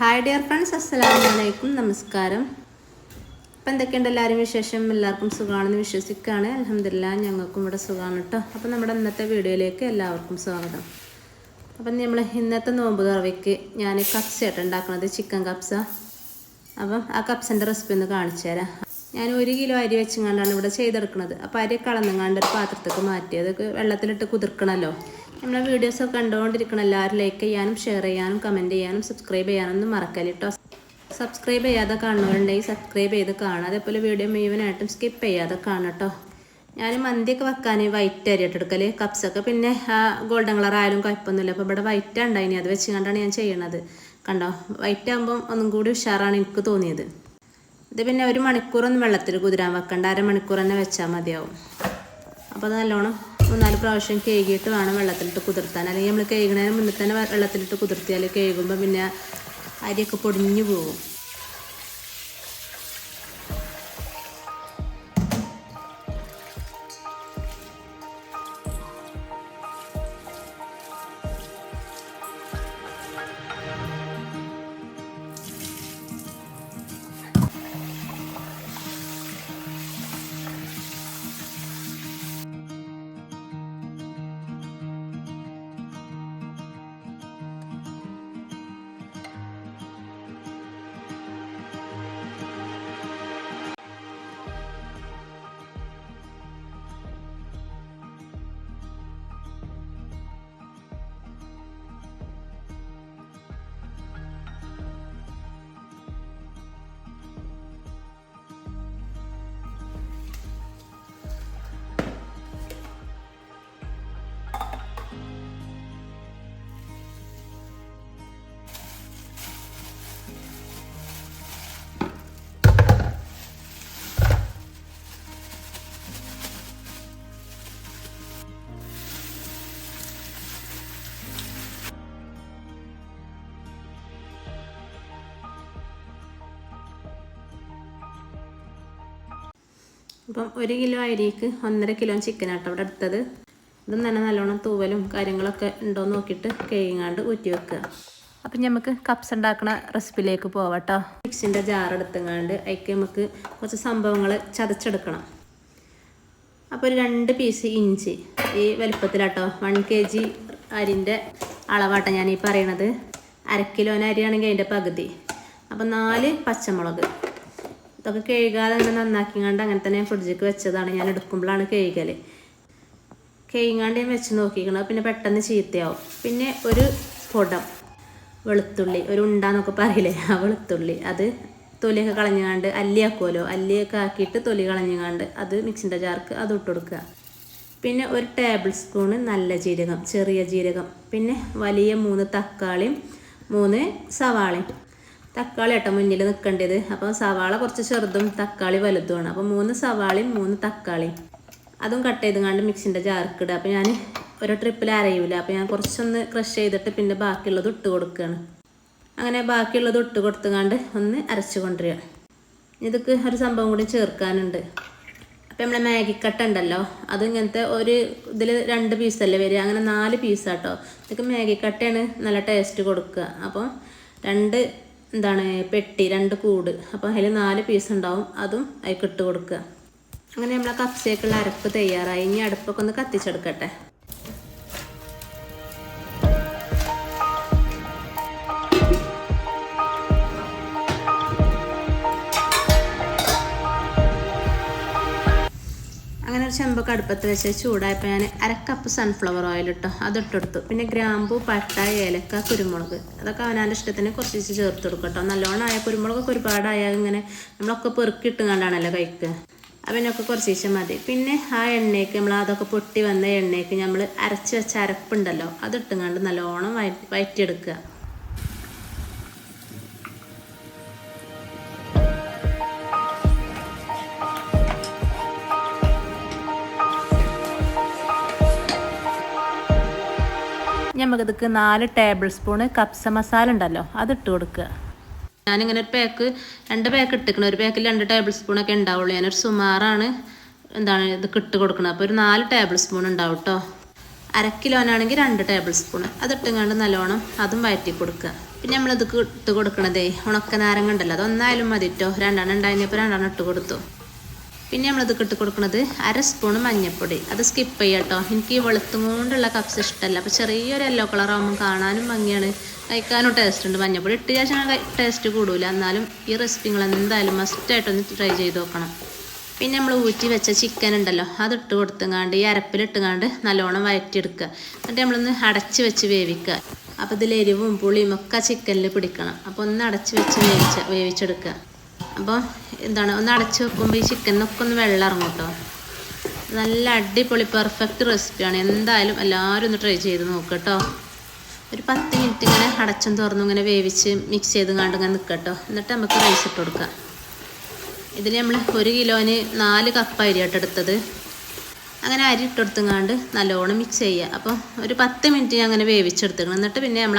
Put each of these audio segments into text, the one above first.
Hi dear friends, അസ്സലാമു അലൈക്കും, നമസ്കാരം. അപ്പം എന്തൊക്കെയുണ്ട് എല്ലാവരും വിശേഷം? എല്ലാവർക്കും സുഖമാണെന്ന് വിശ്വസിക്കുകയാണ്. അൽഹംദുലില്ലാഹ് ഞങ്ങൾക്കും ഇവിടെ സുഖമാണ് കേട്ടോ. അപ്പം നമ്മുടെ ഇന്നത്തെ വീഡിയോയിലേക്ക് എല്ലാവർക്കും സ്വാഗതം. അപ്പം നമ്മൾ ഇന്നത്തെ നോമ്പ് കറിക്ക് ഞാൻ കപ്സയായിട്ട് ഉണ്ടാക്കുന്നത്, ചിക്കൻ കപ്സ. അപ്പം ആ കപ്സിൻ്റെ റെസിപ്പി ഒന്ന് കാണിച്ചു തരാം. ഞാൻ 1 കിലോ അരി വെച്ചുകൊണ്ടാണ് ഇവിടെ ചെയ്തെടുക്കുന്നത്. അപ്പോൾ അരി കളന്നുകൊണ്ട് ഒരു പാത്രത്തേക്ക് മാറ്റി അതൊക്കെ വെള്ളത്തിലിട്ട് കുതിർക്കണമല്ലോ. നമ്മളെ വീഡിയോസൊക്കെ കണ്ടുകൊണ്ടിരിക്കണം എല്ലാവരും ലൈക്ക് ചെയ്യാനും ഷെയർ ചെയ്യാനും കമൻറ്റ് ചെയ്യാനും സബ്സ്ക്രൈബ് ചെയ്യാനൊന്നും മറക്കല്ല കേട്ടോ. സബ്സ്ക്രൈബ് ചെയ്യാതെ കാണുന്നവരുണ്ടെങ്കിൽ സബ്സ്ക്രൈബ് ചെയ്ത് കാണുക. അതേപോലെ വീഡിയോ മുഴുവനായിട്ടും സ്കിപ്പ് ചെയ്യാതെ കാണാം കേട്ടോ. ഞാൻ മന്തിയൊക്കെ വെക്കാൻ വൈറ്റ് അരി എടുക്കൽ, കപ്സൊക്കെ പിന്നെ ഗോൾഡൻ കളർ ആയാലും കുഴപ്പമൊന്നുമില്ല. അപ്പോൾ ഇവിടെ വൈറ്റ് ഉണ്ടായിനി, അത് വെച്ചുകൊണ്ടാണ് ഞാൻ ചെയ്യണത്. കണ്ടോ, വൈറ്റ് ആകുമ്പം ഒന്നും കൂടി ഉഷാറാണ് എനിക്ക് തോന്നിയത്. ഇത് പിന്നെ 1 മണിക്കൂറൊന്നും വെള്ളത്തിൽ കുതിരാൻ വെക്കണ്ട, അരമണിക്കൂർ തന്നെ വെച്ചാൽ മതിയാവും. അപ്പോൾ അത് നല്ലോണം 3-4 പ്രാവശ്യം കഴുകിയിട്ട് വേണം വെള്ളത്തിലിട്ട് കുതിർത്താൻ. അല്ലെങ്കിൽ നമ്മൾ കഴുകുന്നതിന് മുന്നേ തന്നെ വെള്ളത്തിലിട്ട് കുതിർത്തിയാൽ കഴുകുമ്പോൾ പിന്നെ അരിയൊക്കെ പൊടിഞ്ഞു പോകും. അപ്പം 1 കിലോ അരിക്ക് 1.5 കിലോ ചിക്കൻ ആട്ടോ ഇവിടെ എടുത്തത്. ഇതും തന്നെ നല്ലോണം തൂവലും കാര്യങ്ങളൊക്കെ ഉണ്ടോ എന്ന് നോക്കിയിട്ട് കഴുകാണ്ട് ഊറ്റി വെക്കുക. അപ്പം നമുക്ക് കപ്സ് ഉണ്ടാക്കുന്ന റെസിപ്പിയിലേക്ക് പോവാട്ടോ. മിക്സിൻ്റെ ജാർ എടുത്തുകൊണ്ട് അതിലേക്ക് നമുക്ക് കുറച്ച് സംഭവങ്ങൾ ചതച്ചെടുക്കണം. അപ്പോൾ ഒരു 2 പീസ് ഇഞ്ചി ഈ വലുപ്പത്തിലാട്ടോ. 1 kg അരിൻ്റെ അളവാട്ടോ ഞാൻ ഈ പറയണത്. 1/2 കിലോന് അരിയാണെങ്കിൽ അതിൻ്റെ പകുതി. അപ്പം 4 പച്ചമുളക് ഇതൊക്കെ കഴുകാതെ തന്നെ നന്നാക്കിങ്ങാണ്ട് അങ്ങനെ തന്നെ ഫ്രിഡ്ജിലേക്ക് വെച്ചതാണ്. ഞാൻ എടുക്കുമ്പോഴാണ് കഴുകൽ. കഴുകാണ്ട് ഞാൻ വെച്ച് നോക്കിക്കണം, പിന്നെ പെട്ടെന്ന് ചീത്തയാവും. പിന്നെ ഒരു പൊടം വെളുത്തുള്ളി, ഒരു ഉണ്ടാന്നൊക്കെ പറയില്ലേ, ആ വെളുത്തുള്ളി, അത് തൊലിയൊക്കെ കളഞ്ഞുകൊണ്ട് അല്ലിയാക്കുമല്ലോ, അല്ലിയൊക്കെ ആക്കിയിട്ട് തൊലി കളഞ്ഞുകൊണ്ട് അത് മിക്സിൻ്റെ ജാർക്ക് അത് ഇട്ട് കൊടുക്കുക. പിന്നെ 1 ടേബിൾ സ്പൂണ് നല്ല ജീരകം, ചെറിയ ജീരകം, പിന്നെ വലിയ 3 തക്കാളിയും 3 സവാളയും. തക്കാളി ആട്ടോ മുന്നിൽ നിൽക്കേണ്ടത്. അപ്പോൾ സവാള കുറച്ച് ചെറുതും തക്കാളി വലുതുമാണ്. അപ്പോൾ 3 സവാളയും 3 തക്കാളിയും അതും കട്ട് ചെയ്തുകൊണ്ട് മിക്സിൻ്റെ ജാർക്ക് ഇടുക. അപ്പോൾ ഞാൻ ഒരു ട്രിപ്പിൽ അരയൂല, അപ്പോൾ ഞാൻ കുറച്ചൊന്ന് ക്രഷ് ചെയ്തിട്ട് പിന്നെ ബാക്കിയുള്ളത് ഇട്ട് കൊടുക്കുകയാണ്. അങ്ങനെ ബാക്കിയുള്ളത് ഇട്ട് കൊടുത്തുകൊണ്ട് ഒന്ന് അരച്ച് കൊണ്ടുവരിക. ഇതൊക്കെ ഒരു സംഭവം കൂടി ചേർക്കാനുണ്ട്. അപ്പോൾ നമ്മളെ മാഗിക്കട്ട ഉണ്ടല്ലോ, അത് ഇങ്ങനത്തെ ഒരു ഇതിൽ 2 പീസല്ലേ വരിക, അങ്ങനെ 4 പീസാട്ടോ. ഇതൊക്കെ മാഗിക്കട്ടയാണ് നല്ല ടേസ്റ്റ് കൊടുക്കുക. അപ്പോൾ 2 പെട്ടി, 2 കൂട്, അപ്പോൾ അതിൽ 4 പീസ് ഉണ്ടാവും. അതും അതിൽ ഇട്ട് കൊടുക്കുക. അങ്ങനെ നമ്മളെ കപ്സേക്കുള്ള അരപ്പ് തയ്യാറായി. ഇനി അടുപ്പൊക്കെ ഒന്ന് കത്തിച്ചെടുക്കട്ടെ. അങ്ങനെ ഒരു ചെമ്പൊക്കെ അടുപ്പത്ത് വെച്ച് ചൂടായപ്പോൾ ഞാൻ 1/2 കപ്പ് സൺഫ്ലവർ ഓയിൽ ഇട്ടോ, അതിട്ടെടുത്തു. പിന്നെ ഗ്രാമ്പൂ, പട്ട, ഏലക്ക, കുരുമുളക്, അതൊക്കെ അവനാൻ്റെ ഇഷ്ടത്തിന് കുറച്ച് ചേർത്ത് കൊടുക്കും കേട്ടോ. നല്ലോണം ആയ കുരുമുളകൊക്കെ ഒരുപാടായാൽ ഇങ്ങനെ നമ്മളൊക്കെ പെറുക്കിയിട്ട് കണ്ടാണല്ലോ കഴിക്കുക. അതിനൊക്കെ കുറച്ച് മതി. പിന്നെ ആ എണ്ണയ്ക്ക് നമ്മൾ അതൊക്കെ പൊട്ടി വന്ന എണ്ണയ്ക്ക് നമ്മൾ അരച്ച് വെച്ച അരപ്പുണ്ടല്ലോ, അതിട്ടുകൊണ്ട് നല്ലോണം വയറ്റിയെടുക്കുക. നമുക്കിതൊക്കെ 4 ടേബിൾ സ്പൂണ് കപ്സ മസാല ഉണ്ടല്ലോ, അതിട്ട് കൊടുക്കുക. ഞാനിങ്ങനെ ഒരു 2 പാക്ക് ഇട്ടിക്കണം. ഒരു പാക്കിൽ 2 ടേബിൾ സ്പൂണൊക്കെ ഉണ്ടാവുള്ളൂ. ഞാനൊരു സുമാറാണ് ഇത് ഇട്ട് കൊടുക്കണം. അപ്പോൾ ഒരു 4 ടേബിൾ സ്പൂൺ ഉണ്ടാവും കേട്ടോ. 1/2 കിലോനാണെങ്കിൽ 2 ടേബിൾ സ്പൂൺ. അതിട്ടുകൊണ്ട് നല്ലോണം അതും വഴറ്റി കൊടുക്കുക. പിന്നെ നമ്മളിത് ഇട്ട് കൊടുക്കണതേ ഉണക്ക നാരങ്ങ ഉണ്ടല്ലോ, അതൊന്നായാലും മതി കേട്ടോ. 2 ഉണ്ടായിരുന്നപ്പോൾ 2 ഇട്ട് കൊടുത്തു. പിന്നെ നമ്മളിത് ഇട്ട് കൊടുക്കുന്നത് 1 സ്പൂൺ മഞ്ഞൾപ്പൊടി. അത് സ്കിപ്പ് ചെയ്യാം കേട്ടോ. എനിക്ക് ഈ വെളുത്തും കൊണ്ടുള്ള കപ്സ് ഇഷ്ടമല്ല. അപ്പോൾ ചെറിയൊരു യെല്ലോ കളറാകുമ്പോൾ കാണാനും ഭംഗിയാണ്, കഴിക്കാനും ടേസ്റ്റ് ഉണ്ട്. മഞ്ഞൾപ്പൊടി ഇട്ട് ശേഷം ടേസ്റ്റ് കൂടില്ല. എന്നാലും ഈ റെസിപ്പി നിങ്ങൾ എന്തായാലും മസ്റ്റായിട്ടൊന്ന് ട്രൈ ചെയ്ത് നോക്കണം. പിന്നെ നമ്മൾ ഊറ്റി വെച്ച ചിക്കൻ ഉണ്ടല്ലോ, അതിട്ട് കൊടുത്തുങ്ങാണ്ട് ഈ അരപ്പിലിട്ടുങ്ങാണ്ട് നല്ലോണം വഴറ്റിയെടുക്കുക. എന്നിട്ട് നമ്മളൊന്ന് അടച്ച് വെച്ച് വേവിക്കുക. അപ്പോൾ ഇതിൽ എരിവും പുളിയും ഒക്കെ ചിക്കനിൽ പിടിക്കണം. അപ്പോൾ ഒന്ന് അടച്ച് വെച്ച് വേവിച്ചെടുക്കുക. അപ്പോൾ ഒന്ന് അടച്ച് വെക്കുമ്പോൾ ഈ ചിക്കനൊക്കെ ഒന്ന് വെള്ളം ഇറങ്ങും കേട്ടോ. നല്ല അടിപൊളി പെർഫെക്റ്റ് റെസിപ്പിയാണ്. എന്തായാലും എല്ലാവരും ഒന്ന് ട്രൈ ചെയ്ത് നോക്കുക കേട്ടോ. ഒരു 10 മിനിറ്റ് ഇങ്ങനെ അടച്ചും തുറന്നും ഇങ്ങനെ വേവിച്ച് മിക്സ് ചെയ്ത് കണ്ട് ഇങ്ങനെ നിൽക്കുക കേട്ടോ. എന്നിട്ട് നമുക്ക് റൈസ് ഇട്ട് കൊടുക്കാം. ഇതിൽ നമ്മൾ 1 കിലോന് 4 കപ്പ് അരിയായിട്ട് എടുത്തത്. അങ്ങനെ അരി ഇട്ടെടുത്തുങ്ങാണ്ട് നല്ലോണം മിക്സ് ചെയ്യുക. അപ്പോൾ ഒരു 10 മിനിറ്റ് ഞാൻ അങ്ങനെ വേവിച്ചെടുത്തിക്കണം. എന്നിട്ട് പിന്നെ നമ്മൾ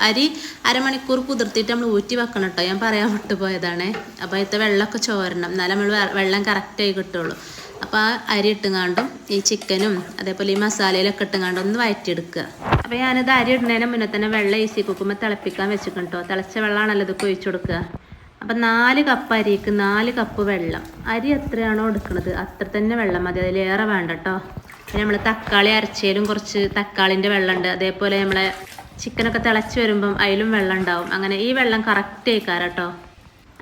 അരി അരമണിക്കൂർ കുതിർത്തിയിട്ട് നമ്മൾ ഊറ്റി വെക്കണം കേട്ടോ. ഞാൻ പറയാൻ വിട്ടുപോയതാണേ. അപ്പോൾ അതിലത്തെ വെള്ളമൊക്കെ ചോരണം, എന്നാലും നമ്മൾ വെള്ളം കറക്റ്റായി കിട്ടുള്ളൂ. അപ്പോൾ ആ അരി ഇട്ടുങ്ങാണ്ടും ഈ ചിക്കനും അതേപോലെ ഈ മസാലയിലൊക്കെ ഇട്ടുങ്ങാണ്ടും ഒന്ന് വഴറ്റിയെടുക്കുക. അപ്പോൾ ഞാനിത് അരി ഇടുന്നതിന് മുന്നേ തന്നെ വെള്ളം ഈസി കുക്കുമ്പോൾ തിളപ്പിക്കാൻ വെച്ചിട്ടുണ്ട് കേട്ടോ. തിളച്ച വെള്ളമാണല്ലോ ഇത് ഒഴിച്ചു കൊടുക്കുക. അപ്പം 4 കപ്പ് അരിക്ക് 4 കപ്പ് വെള്ളം. അരി എത്രയാണോ എടുക്കുന്നത് അത്ര തന്നെ വെള്ളം മതി, അതിലേറെ വേണ്ട കേട്ടോ. പിന്നെ നമ്മൾ തക്കാളി അരച്ചതിലും കുറച്ച് തക്കാളിൻ്റെ വെള്ളമുണ്ട്. അതേപോലെ നമ്മളെ ചിക്കനൊക്കെ തിളച്ച് വരുമ്പം അതിലും വെള്ളം ഉണ്ടാവും. അങ്ങനെ ഈ വെള്ളം കറക്റ്റ് ആയിക്കാരം കേട്ടോ.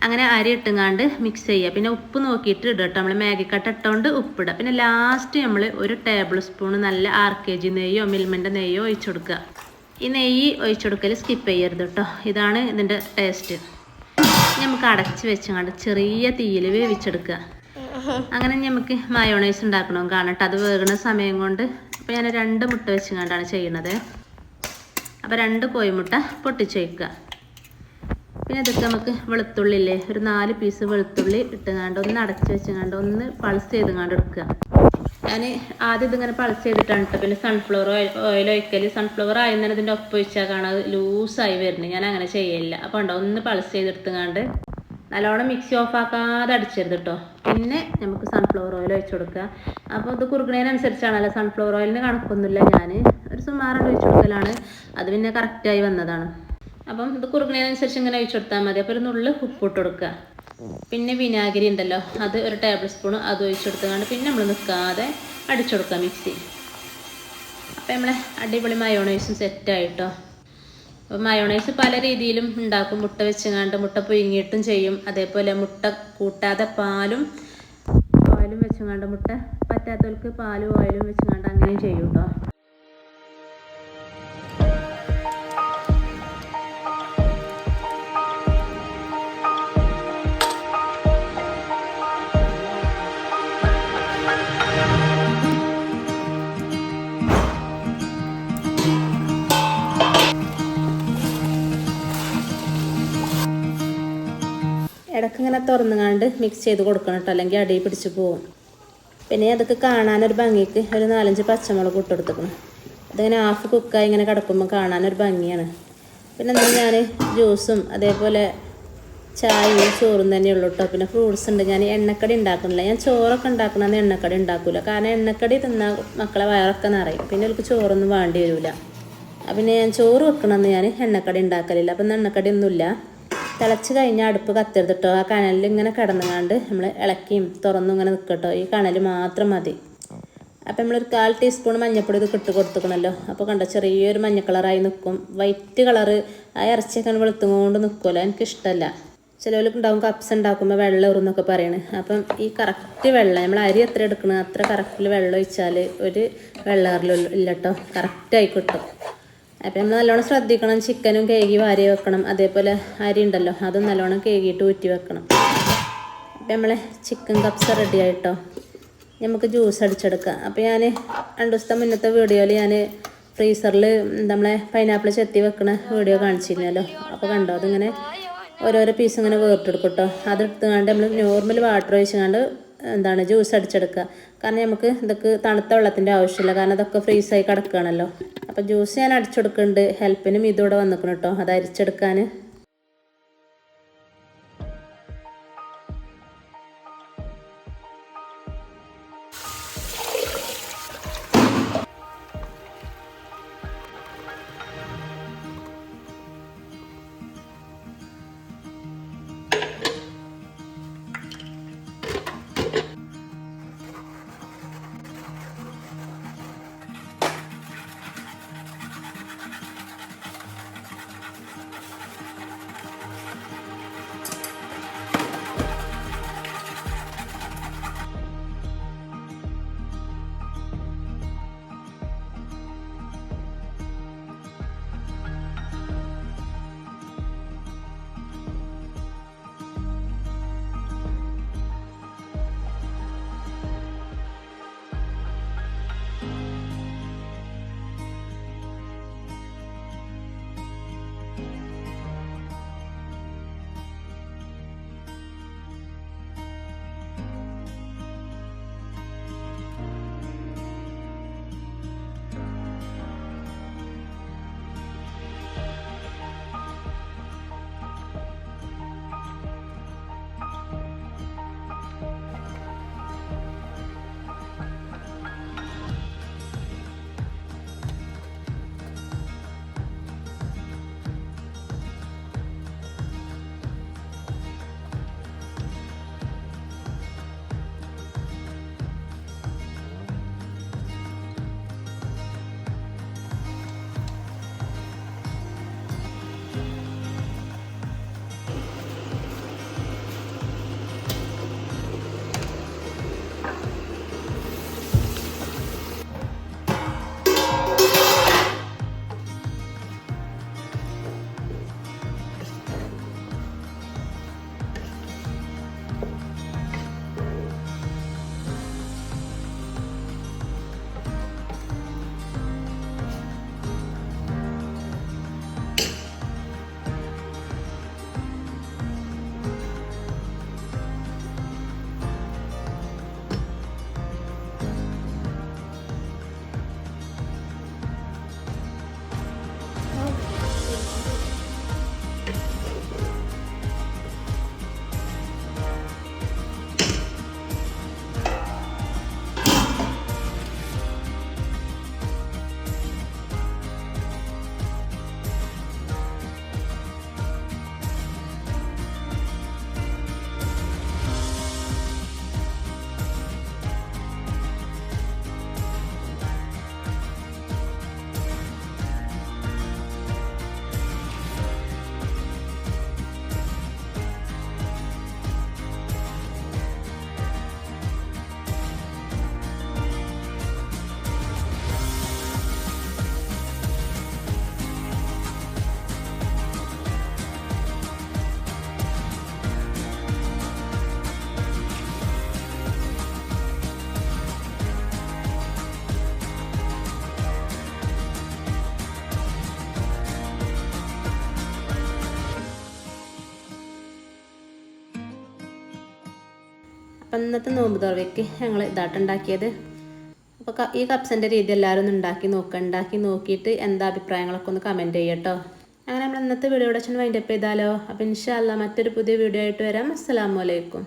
അങ്ങനെ അരി ഇട്ടുങ്ങാണ്ട് മിക്സ് ചെയ്യുക. പിന്നെ ഉപ്പ് നോക്കിയിട്ട് ഇടുക കേട്ടോ. നമ്മൾ മാഗിക്കട്ട ഇട്ടുകൊണ്ട് ഉപ്പിടുക. പിന്നെ ലാസ്റ്റ് നമ്മൾ 1 ടേബിൾ സ്പൂൺ നല്ല RKG നെയ്യോ മിൽമൻ്റെ നെയ്യോ ഒഴിച്ചു കൊടുക്കുക. ഈ നെയ്യ് ഒഴിച്ചു കൊടുക്കൽ സ്കിപ്പ് ചെയ്യരുത് കേട്ടോ. ഇതാണ് ഇതിൻ്റെ ടേസ്റ്റ്. നമുക്ക് അടച്ച് വെച്ചങ്ങാണ്ട് ചെറിയ തീയിൽ വേവിച്ചെടുക്കുക. അങ്ങനെ നമുക്ക് മയോണൈസ് ഉണ്ടാക്കണം കാണട്ടെ. അത് വേകുന്ന സമയം കൊണ്ട് അപ്പോൾ ഞാൻ 2 മുട്ട വെച്ചുകൊണ്ടാണ് ചെയ്യുന്നത്. അപ്പോൾ 2 കോഴിമുട്ട പൊട്ടിച്ച് വയ്ക്കുക. പിന്നെ ഇതൊക്കെ നമുക്ക് വെളുത്തുള്ളി ഇല്ലേ, ഒരു 4 പീസ് വെളുത്തുള്ളി ഇട്ടുങ്ങാണ്ട് ഒന്ന് അടച്ച് വെച്ചുങ്ങാണ്ട് ഒന്ന് പൾസ് ചെയ്തുങ്ങാണ്ട് എടുക്കുക. ഞാൻ ആദ്യം ഇതിങ്ങനെ പൾസ് ചെയ്തിട്ടാണ് കേട്ടോ. പിന്നെ സൺഫ്ലവർ ഓയിൽ ഒഴിക്കൽ. സൺഫ്ലവർ ആയിരുന്നതിന് ഇതിൻ്റെ ഒപ്പം ഒഴിച്ചാൽ കാണാൻ ലൂസായി വരുന്നത്. ഞാൻ അങ്ങനെ ചെയ്യില്ല. അപ്പോൾ ഉണ്ടോ ഒന്ന് പൾസ് ചെയ്തെടുത്തുങ്ങാണ്ട് നല്ലോണം മിക്സി ഓഫ് ആക്കാതെ അടിച്ചരുത് കേട്ടോ. പിന്നെ നമുക്ക് സൺഫ്ലവർ ഓയിൽ ഒഴിച്ചു കൊടുക്കുക. അപ്പോൾ ഇത് കുറുകുന്നതിനനുസരിച്ചാണല്ലോ, സൺഫ്ലവർ ഓയിലിന് കണക്കൊന്നുമില്ല. ഞാൻ ഒരു സുമാറായിട്ട് ഒഴിച്ചു കൊടുക്കലാണ്. അത് പിന്നെ കറക്റ്റായി വന്നതാണ്. അപ്പം ഇത് കുറുകുന്നതിനനുസരിച്ച് ഇങ്ങനെ ഒഴിച്ചു കൊടുത്താൽ മതി. അപ്പോൾ ഒരു നുള്ളു ഉപ്പിട്ട് കൊടുക്കുക. പിന്നെ വിനാഗിരി ഉണ്ടല്ലോ, അത് 1 ടേബിൾ സ്പൂൺ അത് ഒഴിച്ചെടുത്തുകൊണ്ട് പിന്നെ നമ്മൾ നിൽക്കാതെ അടിച്ചു കൊടുക്കുക മിക്സി. അപ്പോൾ നമ്മളെ അടിപൊളി മയോണൈസും സെറ്റായിട്ടോ. അപ്പോൾ മയോണൈസ് പല രീതിയിലും ഉണ്ടാക്കും. മുട്ട വെച്ചുങ്ങാണ്ട് മുട്ട പുഴുങ്ങിയിട്ടും ചെയ്യും. അതേപോലെ മുട്ട കൂട്ടാതെ പാലും വെച്ചുങ്ങാണ്ട്, മുട്ട പറ്റാത്തവർക്ക് പാലും ഓയിലും വെച്ചുങ്ങാണ്ട് അങ്ങനെയും ചെയ്യും കേട്ടോ. ഇടയ്ക്ക് ഇങ്ങനെ തുറന്നുകാണ്ട് മിക്സ് ചെയ്ത് കൊടുക്കണം കേട്ടോ, അല്ലെങ്കിൽ അടി പിടിച്ച് പോവും. പിന്നെ അതൊക്കെ കാണാനൊരു ഭംഗിക്ക് ഒരു 4-5 പച്ചമുളക് ഇട്ട് കൊടുത്തേക്കണം. അതിങ്ങനെ ഹാഫ് കുക്കായി ഇങ്ങനെ കിടക്കുമ്പോൾ കാണാനൊരു ഭംഗിയാണ്. പിന്നെ എന്നാൽ ഞാൻ ജ്യൂസും അതേപോലെ ചായയും ചോറും തന്നെയുള്ളൂ കേട്ടോ. പിന്നെ ഫ്രൂട്ട്സ് ഉണ്ട്. ഞാൻ എണ്ണക്കടി ഉണ്ടാക്കുന്നില്ല. ഞാൻ ചോറൊക്കെ ഉണ്ടാക്കണമെന്ന് എണ്ണക്കടി ഉണ്ടാക്കില്ല. കാരണം എണ്ണക്കടി തിന്നാൽ മക്കളെ വയറൊക്കെ നിറയും. പിന്നെ അവർക്ക് ചോറൊന്നും വേണ്ടി വരില്ല. പിന്നെ ഞാൻ ചോറ് വെക്കണമെന്ന് ഞാൻ എണ്ണക്കടി ഉണ്ടാക്കലില്ല. അപ്പം എണ്ണക്കടി ഒന്നുമില്ല. തിളച്ച് കഴിഞ്ഞാൽ അടുപ്പ് കത്തരുത് കേട്ടോ. ആ കനലിൽ ഇങ്ങനെ കിടന്നുകൊണ്ട് നമ്മൾ ഇളക്കിയും തുറന്നും ഇങ്ങനെ നിൽക്കട്ടോ. ഈ കനൽ മാത്രം മതി. അപ്പം നമ്മളൊരു 1/4 ടീസ്പൂൺ മഞ്ഞൾപ്പൊടി ഇത് ഇട്ട് കൊടുത്തുക്കണല്ലോ. അപ്പോൾ കണ്ടോ ചെറിയൊരു മഞ്ഞ കളറായി നിൽക്കും. വൈറ്റ് കളറ് ആ ഇറച്ചിയൊക്കെ വെളുത്തും കൊണ്ട് നിൽക്കുമല്ലോ, എനിക്കിഷ്ടമല്ല. ചിലവർക്ക് ഉണ്ടാവും കപ്സ് ഉണ്ടാക്കുമ്പോൾ വെള്ളം ഇറുന്നൊക്കെ പറയണ്. അപ്പം ഈ കറക്റ്റ് വെള്ളം നമ്മൾ അരി എത്ര എടുക്കണം അത്ര കറക്റ്റിൽ വെള്ളം ഒഴിച്ചാൽ ഒരു വെള്ളറിലും ഇല്ല കേട്ടോ, കറക്റ്റായി കിട്ടും. അപ്പം നമ്മൾ നല്ലോണം ശ്രദ്ധിക്കണം. ചിക്കനും കേകി വാരി വെക്കണം. അതേപോലെ അരി ഉണ്ടല്ലോ അതും നല്ലോണം കേകിയിട്ട് ഊറ്റി വെക്കണം. അപ്പം നമ്മളെ ചിക്കൻ കപ്സ് റെഡി ആയിട്ടോ. നമുക്ക് ജ്യൂസ് അടിച്ചെടുക്കാം. അപ്പോൾ ഞാൻ 2 ദിവസത്തെ മുന്നത്തെ വീഡിയോയിൽ ഞാൻ ഫ്രീസറിൽ നമ്മളെ പൈനാപ്പിൾ ചെത്തി വെക്കണ വീഡിയോ കാണിച്ചിരുന്നല്ലോ. അപ്പോൾ കണ്ടോ അതിങ്ങനെ ഓരോരോ പീസ് ഇങ്ങനെ വേർത്തെടുക്കും കേട്ടോ. അതെടുത്തുകൊണ്ട് നമ്മൾ നോർമൽ വാട്ടർ ഒഴിച്ചുകൊണ്ട് ജ്യൂസ് അടിച്ചെടുക്കുക. കാരണം നമുക്ക് ഇതൊക്കെ തണുത്ത വെള്ളത്തിൻ്റെ ആവശ്യമില്ല, കാരണം ഇതൊക്കെ ഫ്രീസായി കിടക്കുകയാണല്ലോ. അപ്പോൾ ജ്യൂസ് ഞാൻ അടിച്ചെടുക്കുന്നുണ്ട്. ഹെൽപ്പിനും ഇതൂടെ വന്നിക്കണം കേട്ടോ, അത് അരിച്ചെടുക്കാൻ. അപ്പം ഇന്നത്തെ നോമ്പ് തുറവയ്ക്ക് ഞങ്ങൾ ഇതാട്ടുണ്ടാക്കിയത്. അപ്പോൾ ഈ കപ്സിൻ്റെ രീതി എല്ലാവരും ഒന്ന് ഉണ്ടാക്കി നോക്കിയിട്ട് എന്താ അഭിപ്രായങ്ങളൊക്കെ ഒന്ന് കമൻറ്റ് ചെയ്യട്ടോ. അങ്ങനെ നമ്മൾ ഇന്നത്തെ വീഡിയോ ഇവിടെ വൈൻഡപ്പ് ചെയ്താലോ. അപ്പോൾ ഇൻഷാ അല്ലാ മറ്റൊരു പുതിയ വീഡിയോ ആയിട്ട് വരാം. അസ്സലാമു അലൈക്കും.